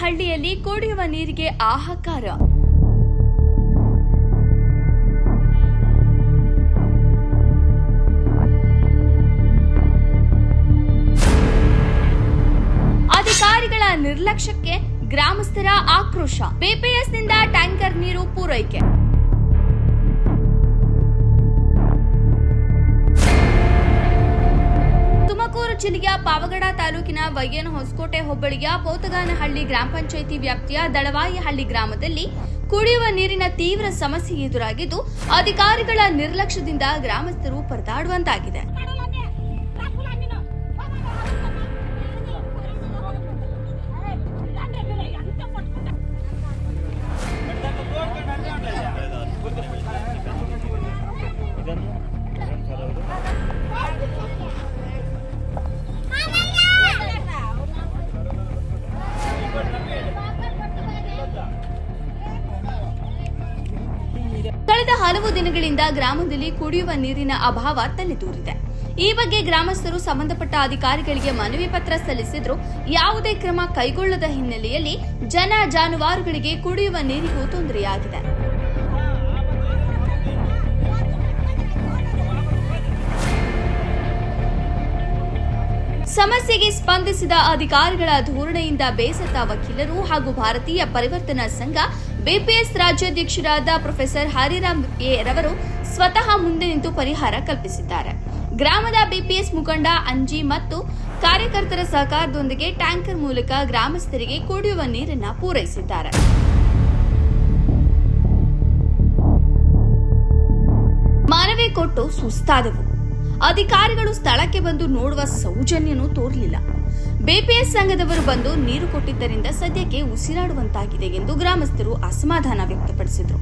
ಹಳ್ಳಿಯಲ್ಲಿ ಕುಡಿಯುವ ನೀರಿಗೆ ಹಾಹಾಕಾರ. ಅಧಿಕಾರಿಗಳ ನಿರ್ಲಕ್ಷ್ಯಕ್ಕೆ ಗ್ರಾಮಸ್ಥರ ಆಕ್ರೋಶ. ಬಿಪಿಎಸ್ನಿಂದ ಟ್ಯಾಂಕರ್ ನೀರು ಪೂರೈಕೆ. ತುಮಕೂರು ಜಿಲ್ಲೆಯ ಪಾವಗಡ ತಾಲೂಕಿನ ವೈಯನ ಹೊಸಕೋಟೆ ಹೋಬಳಿಯ ಪೋತಗಾನಹಳ್ಳಿ ಗ್ರಾಮ ಪಂಚಾಯಿತಿ ವ್ಯಾಪ್ತಿಯ ದಳವಾಯಿಹಳ್ಳಿ ಗ್ರಾಮದಲ್ಲಿ ಕುಡಿಯುವ ನೀರಿನ ತೀವ್ರ ಸಮಸ್ಯೆ ಎದುರಾಗಿದ್ದು, ಅಧಿಕಾರಿಗಳ ನಿರ್ಲಕ್ಷ್ಯದಿಂದ ಗ್ರಾಮಸ್ಥರು ಪರದಾಡುವಂತಾಗಿದೆ. ಕಳೆದ ಹಲವು ದಿನಗಳಿಂದ ಗ್ರಾಮದಲ್ಲಿ ಕುಡಿಯುವ ನೀರಿನ ಅಭಾವ ತಲೆದೂರಿದೆ. ಈ ಬಗ್ಗೆ ಗ್ರಾಮಸ್ಥರು ಸಂಬಂಧಪಟ್ಟ ಅಧಿಕಾರಿಗಳಿಗೆ ಮನವಿ ಪತ್ರ ಸಲ್ಲಿಸಿದ್ರು ಯಾವುದೇ ಕ್ರಮ ಕೈಗೊಳ್ಳದ ಹಿನ್ನೆಲೆಯಲ್ಲಿ ಜನ ಜಾನುವಾರುಗಳಿಗೆ ಕುಡಿಯುವ ನೀರಿಗೂ ತೊಂದರೆಯಾಗಿದೆ. ಸಮಸ್ಯೆಗೆ ಸ್ಪಂದಿಸಿದ ಅಧಿಕಾರಿಗಳ ಧೋರಣೆಯಿಂದ ಬೇಸತ್ತ ವಕೀಲರು ಹಾಗೂ ಭಾರತೀಯ ಪರಿವರ್ತನಾ ಸಂಘ ಬಿಪಿಎಸ್ ರಾಜ್ಯಾಧ್ಯಕ್ಷರಾದ ಪ್ರೊಫೆಸರ್ ಹರಿರಾಮ್ ಎ ರವರು ಸ್ವತಃ ಮುಂದೆ ನಿಂತು ಪರಿಹಾರ ಕಲ್ಪಿಸಿದ್ದಾರೆ. ಗ್ರಾಮದ ಬಿಪಿಎಸ್ ಮುಖಂಡ ಅಂಜಿ ಮತ್ತು ಕಾರ್ಯಕರ್ತರ ಸಹಕಾರದೊಂದಿಗೆ ಟ್ಯಾಂಕರ್ ಮೂಲಕ ಗ್ರಾಮಸ್ಥರಿಗೆ ಕುಡಿಯುವ ನೀರನ್ನು ಪೂರೈಸಿದ್ದಾರೆ. ಮನವಿ ಕೊಟ್ಟು ಸುಸ್ತಾದವು. ಅಧಿಕಾರಿಗಳು ಸ್ಥಳಕ್ಕೆ ಬಂದು ನೋಡುವ ಸೌಜನ್ಯನೂ ತೋರಲಿಲ್ಲ. ಬಿಪಿಎಸ್ ಸಂಘದವರು ಬಂದು ನೀರು ಕೊಟ್ಟಿದ್ದರಿಂದ ಸದ್ಯಕ್ಕೆ ಉಸಿರಾಡುವಂತಾಗಿದೆ ಎಂದು ಗ್ರಾಮಸ್ಥರು ಅಸಮಾಧಾನ ವ್ಯಕ್ತಪಡಿಸಿದರು.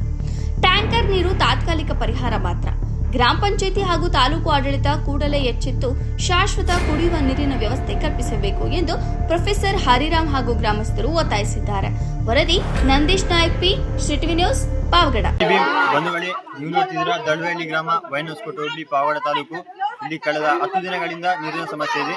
ಟ್ಯಾಂಕರ್ ನೀರು ತಾತ್ಕಾಲಿಕ ಪರಿಹಾರ ಮಾತ್ರ. ಗ್ರಾಮ ಪಂಚಾಯಿತಿ ಹಾಗೂ ತಾಲೂಕು ಆಡಳಿತ ಕೂಡಲೇ ಎಚ್ಚೆತ್ತು ಶಾಶ್ವತ ಕುಡಿಯುವ ನೀರಿನ ವ್ಯವಸ್ಥೆ ಕಲ್ಪಿಸಬೇಕು ಎಂದು ಪ್ರೊಫೆಸರ್ ಹರಿರಾಮ್ ಹಾಗೂ ಗ್ರಾಮಸ್ಥರು ಒತ್ತಾಯಿಸಿದ್ದಾರೆ. ವರದಿ Nandish Nayak P, CTV news, Pavagada. ಬಂಧುಗಳೇ, ನೀವು ನೋಡ್ತಿದ್ದೀರಾ ದಳವಾಯಿ ಗ್ರಾಮ, ವೈಯನ ಹೊಸಕೋಟೆ ಹೋಬಳಿ, ಪಾವಗಡ ತಾಲೂಕು. ಇಲ್ಲಿ ಕಳೆದ 10 ದಿನಗಳಿಂದ ನೀರಿನ ಸಮಸ್ಯೆ ಇದೆ.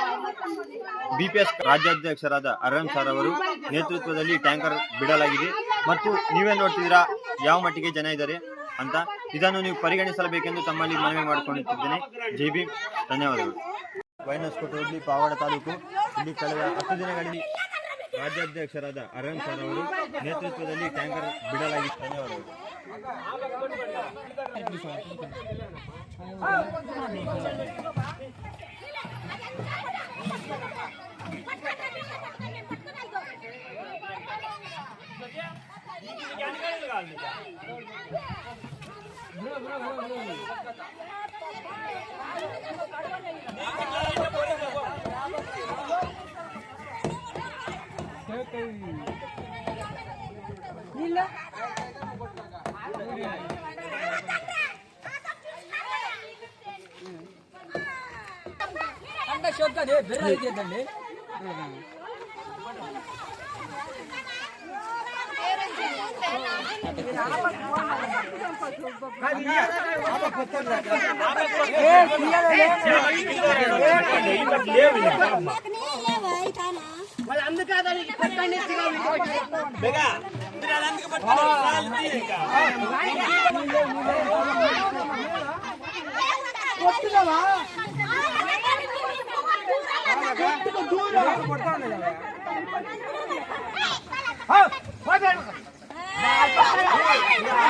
ಬಿಪಿಎಸ್ ರಾಜ್ಯಾಧ್ಯಕ್ಷರಾದ ಹರಿರಾಮ್ ಸರ್ ಅವರು ನೇತೃತ್ವದಲ್ಲಿ ಟ್ಯಾಂಕರ್ ಬಿಡಲಾಗಿದೆ ಮತ್ತು ನೀವೇ ನೋಡ್ತಿದ್ದೀರಾ ಯಾವ ಮಟ್ಟಿಗೆ ಜನ ಇದ್ದಾರೆ ಅಂತ. ಇದನ್ನು ನೀವು ಪರಿಗಣಿಸಲೇಬೇಕೆಂದು ತಮ್ಮಲ್ಲಿ ಮನವಿ ಮಾಡಿಕೊಳ್ಳುತ್ತಿದ್ದೇನೆ. ಜೈ ಭೀಮ್, ಧನ್ಯವಾದಗಳು. ವೈಯನ ಹೊಸಕೋಟೆ ಹೋಬಳಿ, ಪಾವಗಡ ತಾಲೂಕು. ಇಲ್ಲಿ ಕಳೆದ 10 ದಿನಗಳಲ್ಲಿ ರಾಜ್ಯಾಧ್ಯಕ್ಷರಾದ ಹರಿರಾಮ್ ಸರ್ ಅವರು ನೇತೃತ್ವದಲ್ಲಿ ಟ್ಯಾಂಕರ್ ಬಿಡಲಾಗಿದೆ. ಧನ್ಯವಾದಗಳು.